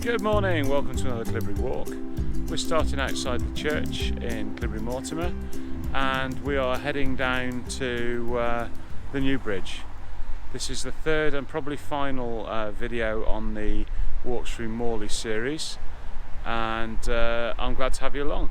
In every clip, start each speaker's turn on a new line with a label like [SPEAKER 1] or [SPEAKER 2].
[SPEAKER 1] Good morning, welcome to another Cleobury walk. We're starting outside the church in Cleobury Mortimer and we are heading down to the new bridge. This is the third and probably final video on the Walks Through Mawley series, and I'm glad to have you along.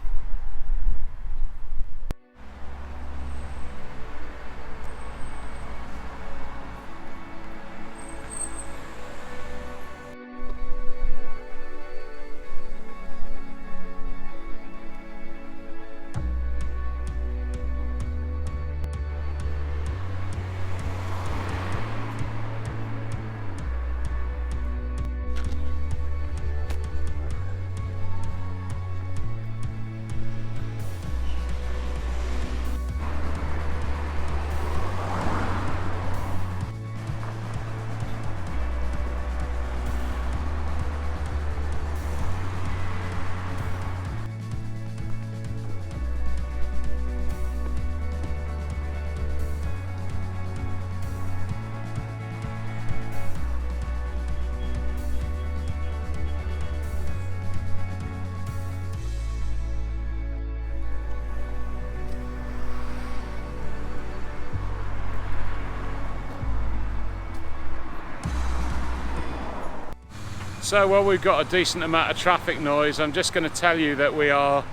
[SPEAKER 1] So while we've got a decent amount of traffic noise, I'm just going to tell you that we are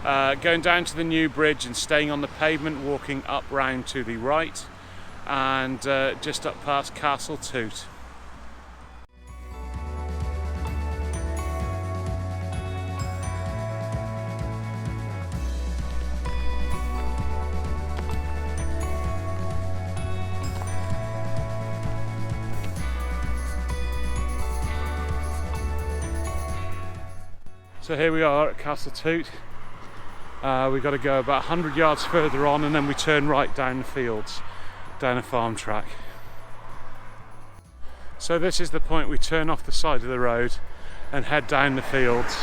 [SPEAKER 1] going down to the new bridge and staying on the pavement, walking up round to the right and just up past Castle Toot. So here we are at Castle Toot. We've got to go about 100 yards further on and then we turn right down the fields, down a farm track. So this is the point we turn off the side of the road and head down the fields.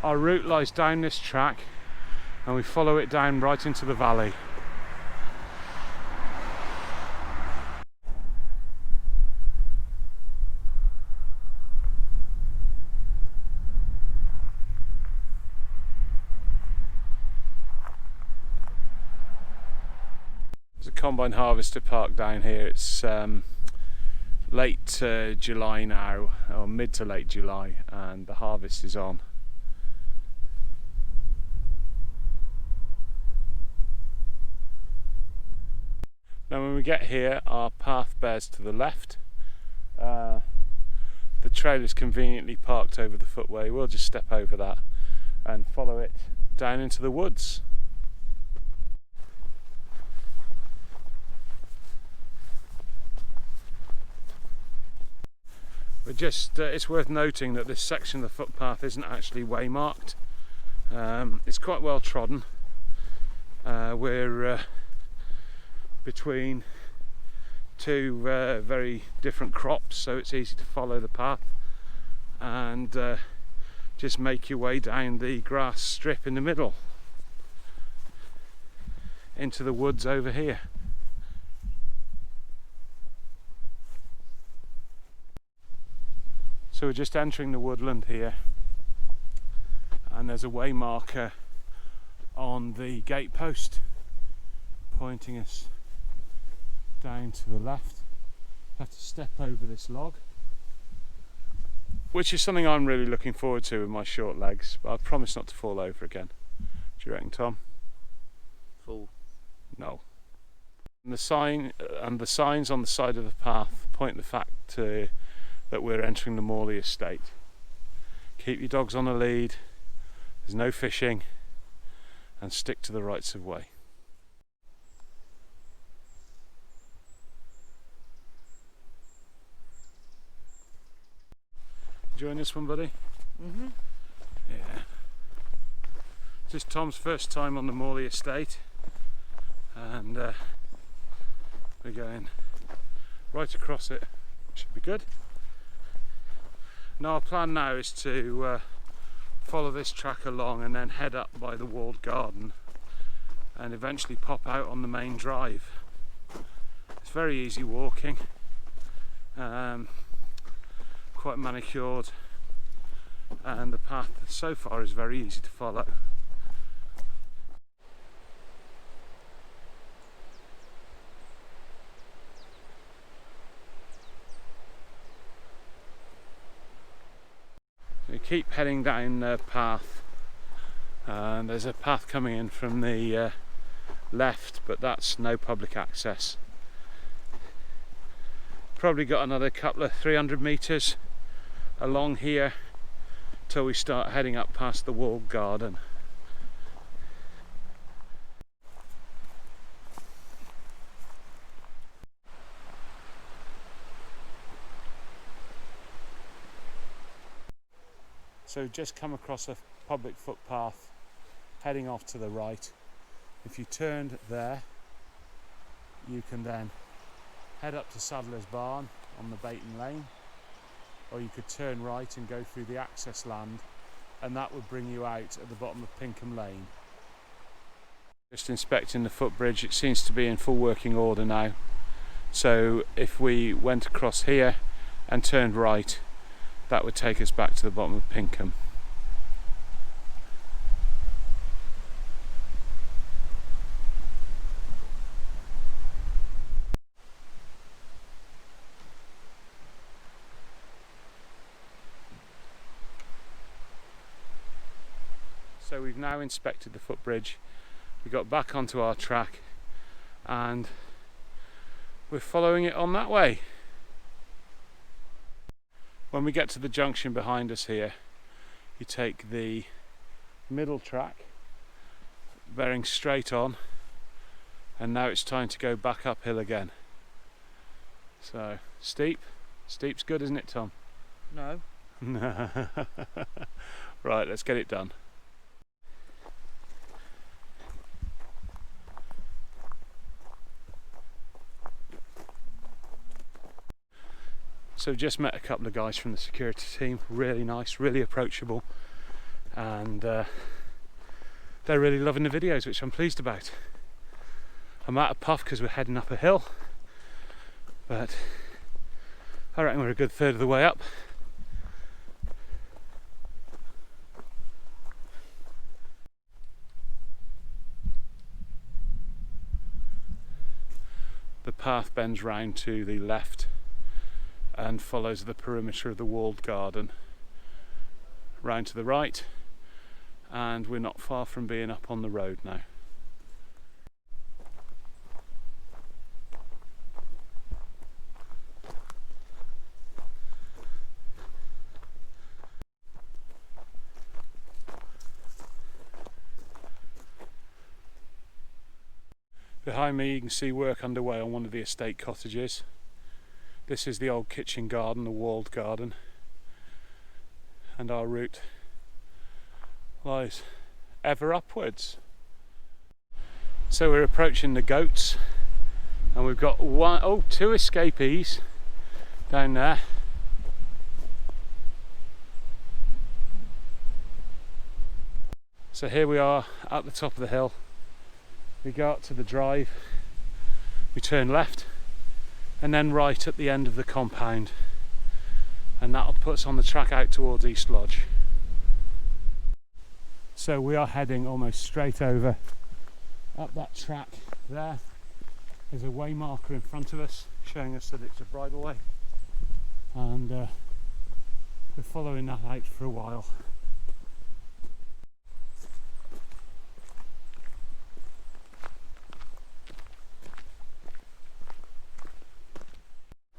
[SPEAKER 1] Our route lies down this track and we follow it down right into the valley. Combine harvester park down here. It's late July now, or mid to late July, and the harvest is on. Now when we get here, our path bears to the left. The trail is conveniently parked over the footway. We'll just step over that and follow it down into the woods. It's worth noting that this section of the footpath isn't actually waymarked. It's quite well trodden. We're between two very different crops, so it's easy to follow the path and just make your way down the grass strip in the middle into the woods over here. So we're just entering the woodland here, and there's a way marker on the gate post pointing us down to the left. Have to step over this log, which is something I'm really looking forward to with my short legs, but I promise not to fall over again. Do you reckon, Tom?
[SPEAKER 2] Fall? No.
[SPEAKER 1] And the signs on the side of the path point the fact that we're entering the Mawley Estate. Keep your dogs on a lead, there's no fishing, and stick to the rights of way. Enjoying this one, buddy?
[SPEAKER 2] Mm-hmm.
[SPEAKER 1] Yeah. This is Tom's first time on the Mawley Estate, and we're going right across it. Should be good. Now our plan now is to follow this track along and then head up by the walled garden and eventually pop out on the main drive. It's very easy walking, quite manicured, and the path so far is very easy to follow. We keep heading down the path, and there's a path coming in from the left, but that's no public access. Probably got another couple of 300 metres along here till we start heading up past the walled garden. So we've just come across a public footpath heading off to the right. If you turned there, you can then head up to Saddler's Barn on the Baiton Lane, or you could turn right and go through the access land, and that would bring you out at the bottom of Pinkham Lane. Just inspecting the footbridge, it seems to be in full working order now. So if we went across here and turned right, that would take us back to the bottom of Pinkham. So we've now inspected the footbridge, we got back onto our track, and we're following it on that way. When we get to the junction behind us here, you take the middle track bearing straight on, and now it's time to go back uphill again. So steep's good, isn't it, Tom?
[SPEAKER 2] No.
[SPEAKER 1] Right, let's get it done. So just met a couple of guys from the security team, really nice, really approachable, and they're really loving the videos, which I'm pleased about. I'm out of puff because we're heading up a hill, but I reckon we're a good third of the way up. The path bends round to the left and follows the perimeter of the walled garden round to the right, and we're not far from being up on the road now. Behind me you can see work underway on one of the estate cottages. This is the old kitchen garden, the walled garden, and our route lies ever upwards. So we're approaching the goats, and we've got two escapees down there. So here we are at the top of the hill. We go up to the drive, we turn left, and then right at the end of the compound, and that'll put us on the track out towards East Lodge. So we are heading almost straight over up that track there. There's a way marker in front of us showing us that it's a bridleway, and we're following that out for a while.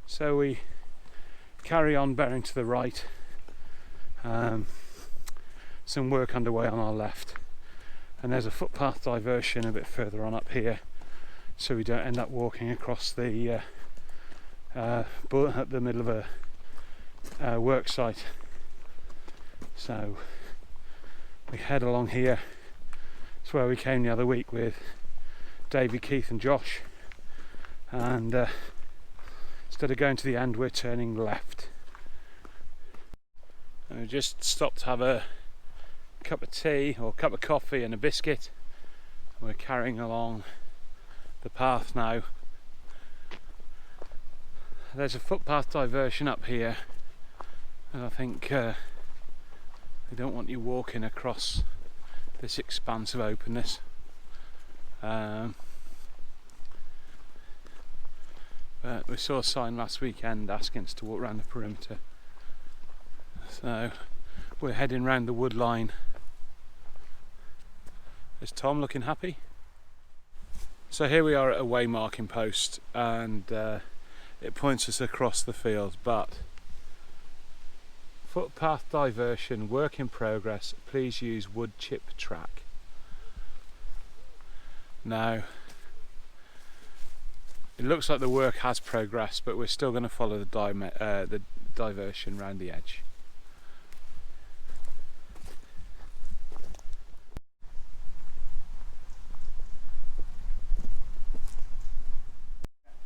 [SPEAKER 1] So we carry on bearing to the right, some work underway on our left, and there's a footpath diversion a bit further on up here, so we don't end up walking across the at the middle of a work site. So we head along here. It's where we came the other week with Davey, Keith and Josh, and instead of going to the end, we're turning left. And we just stopped to have a cup of tea or a cup of coffee and a biscuit. We're carrying along the path now. There's a footpath diversion up here, and I think they don't want you walking across this expanse of openness. But we saw a sign last weekend asking us to walk around the perimeter, so we're heading round the wood line. Is Tom looking happy? So here we are at a waymarking post, and it points us across the field, but footpath diversion, work in progress, please use wood chip track. Now, it looks like the work has progressed, but we're still going to follow the diversion round the edge.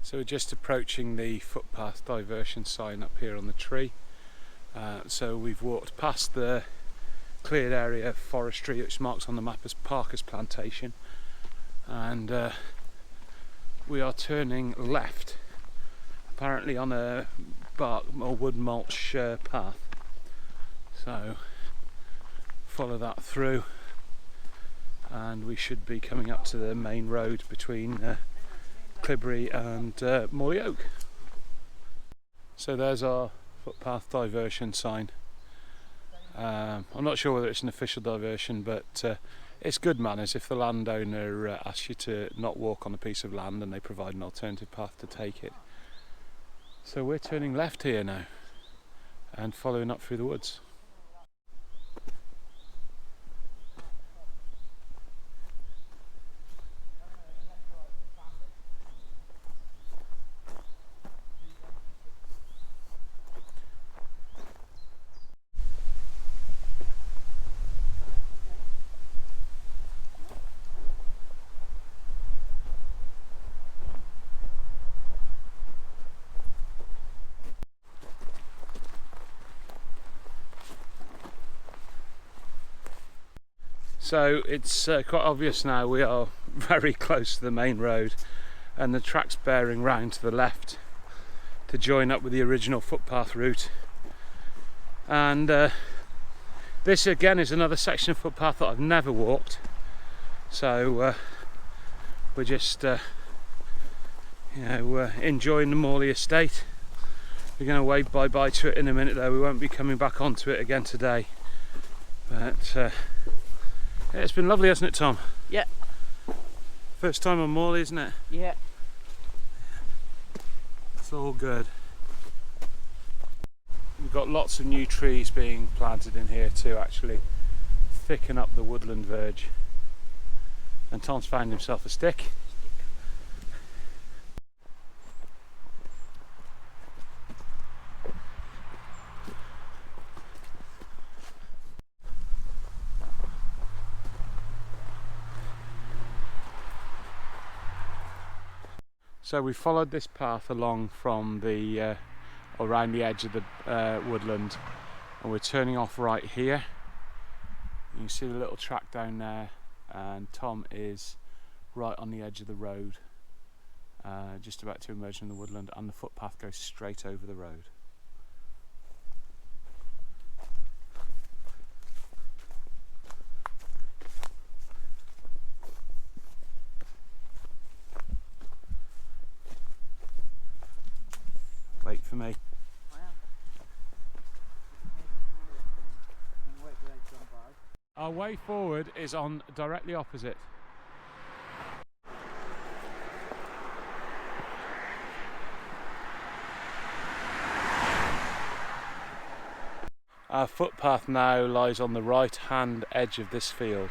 [SPEAKER 1] So we're just approaching the footpath diversion sign up here on the tree. So we've walked past the cleared area of forestry, which marks on the map as Parker's Plantation, and we are turning left, apparently on a bark or wood mulch path. So follow that through, and we should be coming up to the main road between Cleobury and Mawley Oak. So there's our footpath diversion sign. I'm not sure whether it's an official diversion, but it's good manners if the landowner asks you to not walk on a piece of land and they provide an alternative path to take it. So we're turning left here now and following up through the woods. So it's quite obvious now we are very close to the main road, and the track's bearing round to the left to join up with the original footpath route. And this again is another section of footpath that I've never walked, so we're just enjoying the Mawley Estate. We're going to wave bye-bye to it in a minute though. We won't be coming back onto it again today, but yeah, it's been lovely, hasn't it, Tom?
[SPEAKER 2] Yeah.
[SPEAKER 1] First time on Mawley, isn't it?
[SPEAKER 2] Yeah.
[SPEAKER 1] It's all good. We've got lots of new trees being planted in here to actually thicken up the woodland verge. And Tom's found himself a stick. So we followed this path along from the around the edge of the woodland, and we're turning off right here. You can see the little track down there, and Tom is right on the edge of the road, just about to emerge from the woodland, and the footpath goes straight over the road. Wait for me. Our way forward is on directly opposite. Our footpath now lies on the right hand edge of this field.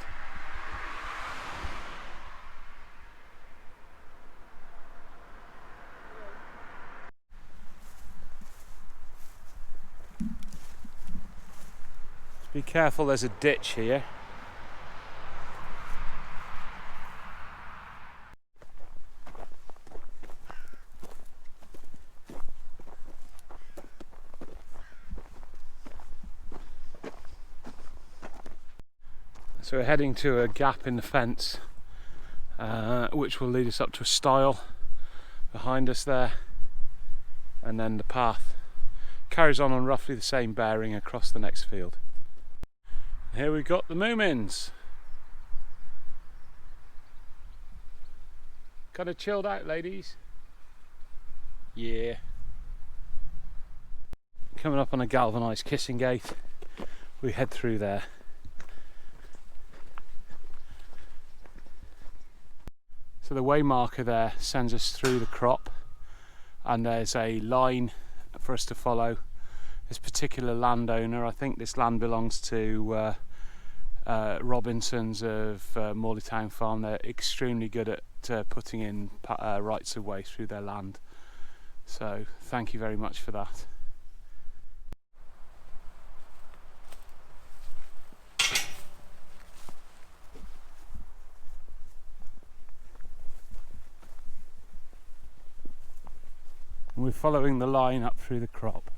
[SPEAKER 1] Be careful, there's a ditch here. So we're heading to a gap in the fence, which will lead us up to a stile behind us there, and then the path carries on roughly the same bearing across the next field. Here we've got the Moomins. Kind of chilled out, ladies. Yeah. Coming up on a galvanised kissing gate, we head through there. So the way marker there sends us through the crop, and there's a line for us to follow. This particular landowner, I think this land belongs to Robinsons of Mawley Town Farm. They're extremely good at putting in rights of way through their land. So thank you very much for that. And we're following the line up through the crop.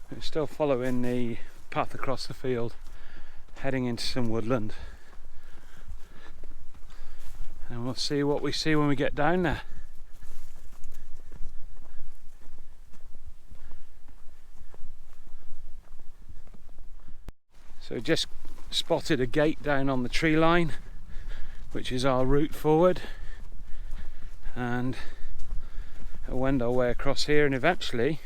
[SPEAKER 1] We're still following the path across the field, heading into some woodland, and we'll see what we see when we get down there. So just spotted a gate down on the tree line, which is our route forward, and we'll wend our way across here and eventually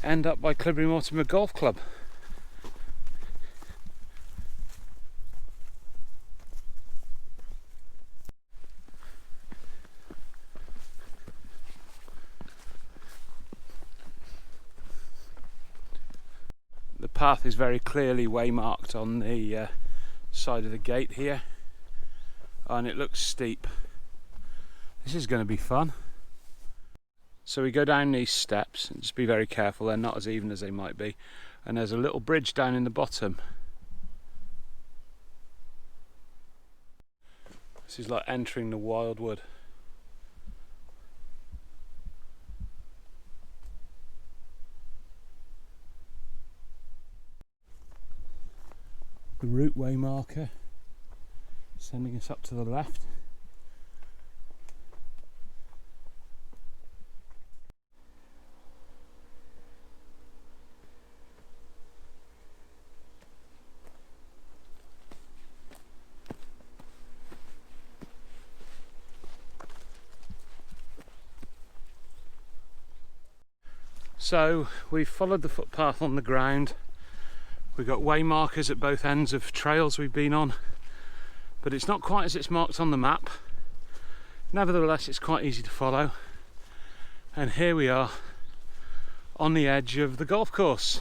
[SPEAKER 1] end up by Cleobury Mortimer Golf Club. The path is very clearly waymarked on the side of the gate here, and it looks steep. This is going to be fun. So we go down these steps, and just be very careful, they're not as even as they might be, and there's a little bridge down in the bottom. This is like entering the wildwood. The route way marker sending us up to the left. So we've followed the footpath on the ground. We've got way markers at both ends of trails we've been on, but it's not quite as it's marked on the map. Nevertheless, it's quite easy to follow. And here we are on the edge of the golf course.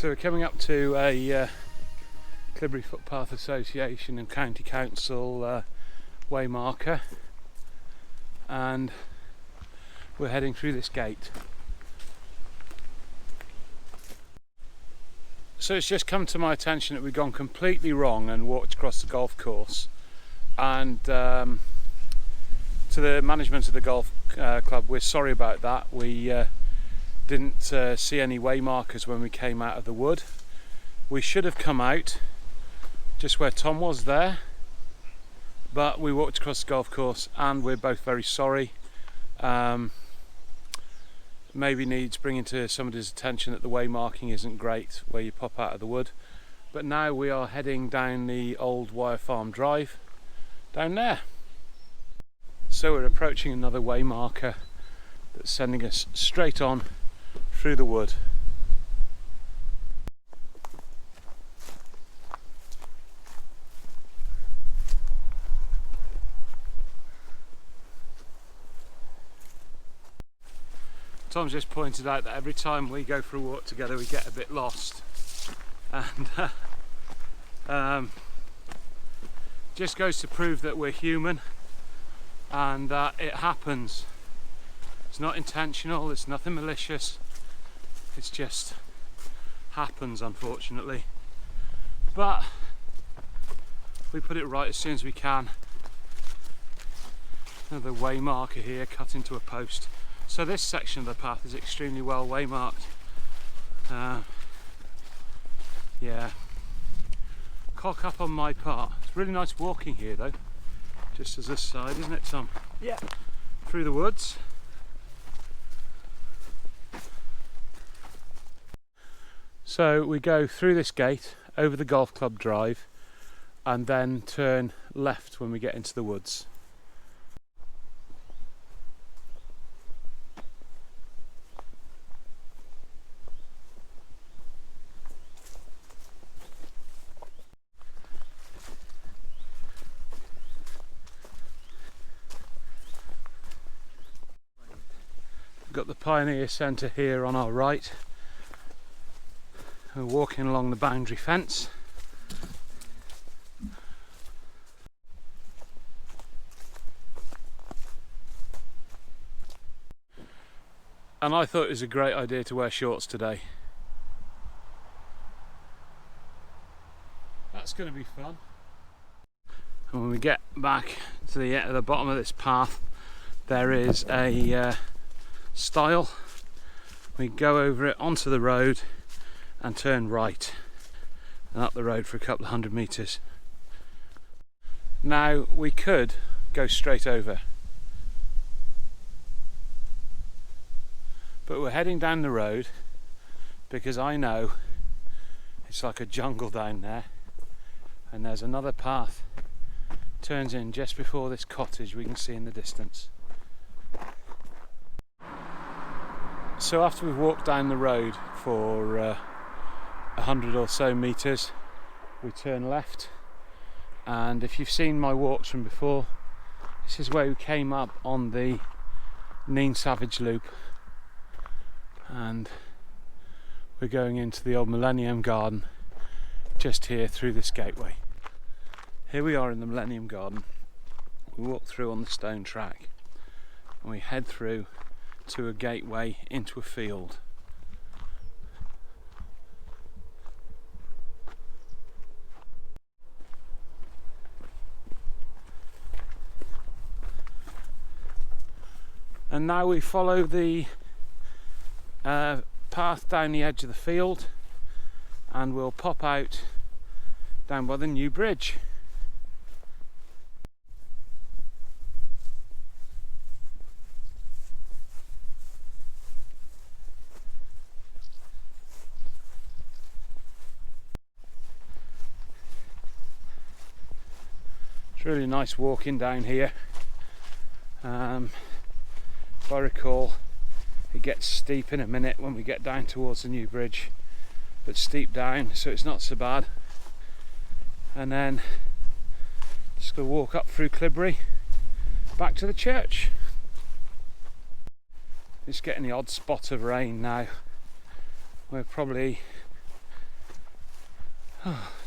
[SPEAKER 1] So we're coming up to a Cleobury Footpath Association and County Council way marker, and we're heading through this gate. So it's just come to my attention that we've gone completely wrong and walked across the golf course, and to the management of the golf club, we're sorry about that. We didn't see any way markers when we came out of the wood. We should have come out just where Tom was there, but we walked across the golf course, and we're both very sorry. Maybe needs bringing to somebody's attention that the way marking isn't great where you pop out of the wood. But now we are heading down the old Wire Farm Drive down there. So we're approaching another way marker that's sending us straight on through the wood. Tom's just pointed out that every time we go for a walk together we get a bit lost, and just goes to prove that we're human and that it happens. It's not intentional, it's nothing malicious, it's just happens, unfortunately. But we put it right as soon as we can. Another way marker here cut into a post. So this section of the path is extremely well waymarked. Yeah, cock up on my part. It's really nice walking here though, just as this side, isn't it, Tom?
[SPEAKER 2] Yeah.
[SPEAKER 1] Through the woods. So we go through this gate, over the golf club drive, and then turn left when we get into the woods. We've got the Pioneer Centre here on our right. We're walking along the boundary fence. And I thought it was a great idea to wear shorts today. That's going to be fun. And when we get back to the bottom of this path, there is a stile. We go over it onto the road and turn right and up the road for a couple of 100 metres. Now we could go straight over, but we're heading down the road because I know it's like a jungle down there, and there's another path turns in just before this cottage we can see in the distance. So after we've walked down the road for 100 or so metres, we turn left, and if you've seen my walks from before, this is where we came up on the Neen Savage Loop, and we're going into the old Millennium Garden just here through this gateway. Here we are in the Millennium Garden. We walk through on the stone track and we head through to a gateway into a field. And now we follow the path down the edge of the field, and we'll pop out down by the new bridge. It's really nice walking down here. If I recall, it gets steep in a minute when we get down towards the new bridge, but steep down, so it's not so bad. And then just going to walk up through Cleobury back to the church. It's getting the odd spot of rain now. We're probably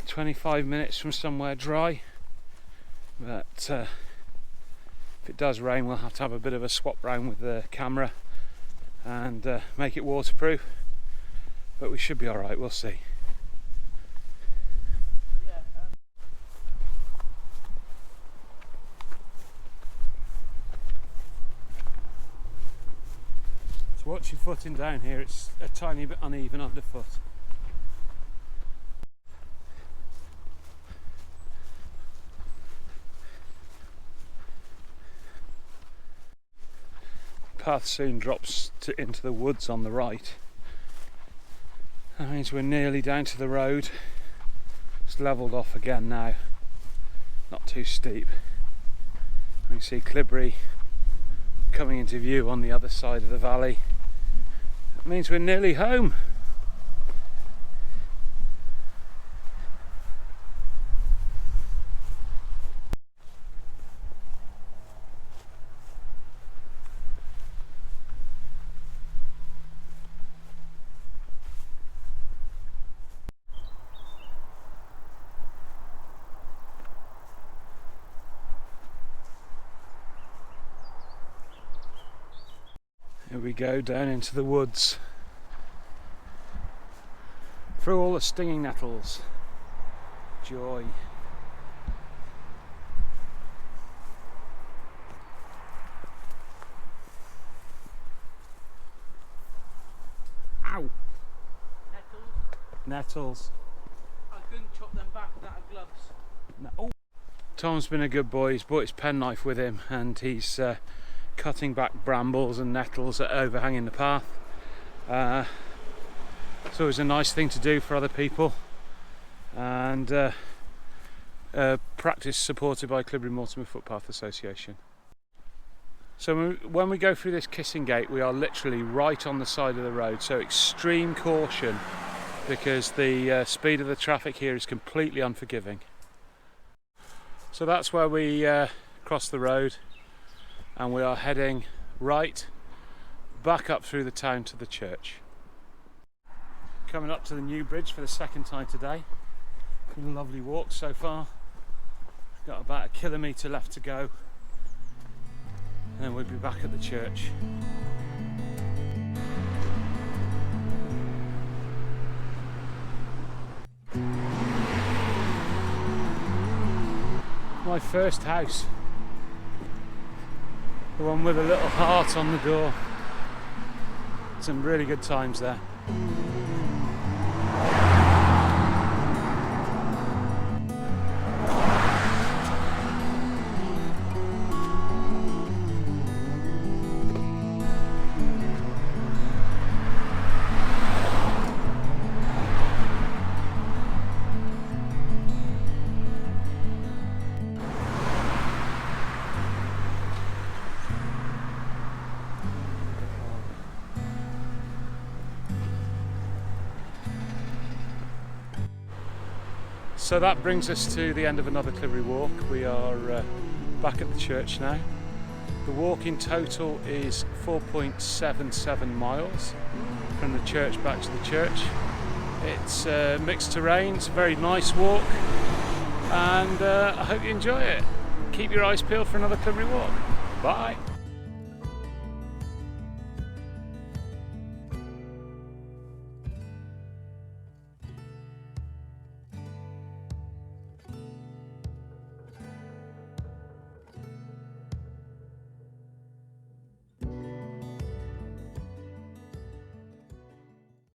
[SPEAKER 1] 25 minutes from somewhere dry, but if it does rain we'll have to have a bit of a swap round with the camera and make it waterproof, but we should be alright, we'll see. So watch your footing down here, it's a tiny bit uneven underfoot. Path soon drops into the woods on the right. That means we're nearly down to the road. It's levelled off again now, not too steep. You can see Cleobury coming into view on the other side of the valley. That means we're nearly home. Here we go down into the woods, through all the stinging nettles. Joy. Ow! Nettles.
[SPEAKER 2] I couldn't chop them back without gloves.
[SPEAKER 1] No. Oh. Tom's been a good boy, he's brought his penknife with him and he's cutting back brambles and nettles that are overhanging the path. It's always a nice thing to do for other people, and practice supported by Cleobury Mortimer Footpath Association. So when we go through this kissing gate we are literally right on the side of the road, so extreme caution because the speed of the traffic here is completely unforgiving. So that's where we cross the road, and we are heading right back up through the town to the church. Coming up to the new bridge for the second time today. Been a lovely walk so far. Got about 1 kilometre left to go, and then we'll be back at the church. My first house. The one with a little heart on the door. Some really good times there. So that brings us to the end of another Cleobury walk. We are back at the church now. The walk in total is 4.77 miles from the church back to the church. It's mixed terrain, it's a very nice walk, and I hope you enjoy it. Keep your eyes peeled for another Cleobury walk. Bye!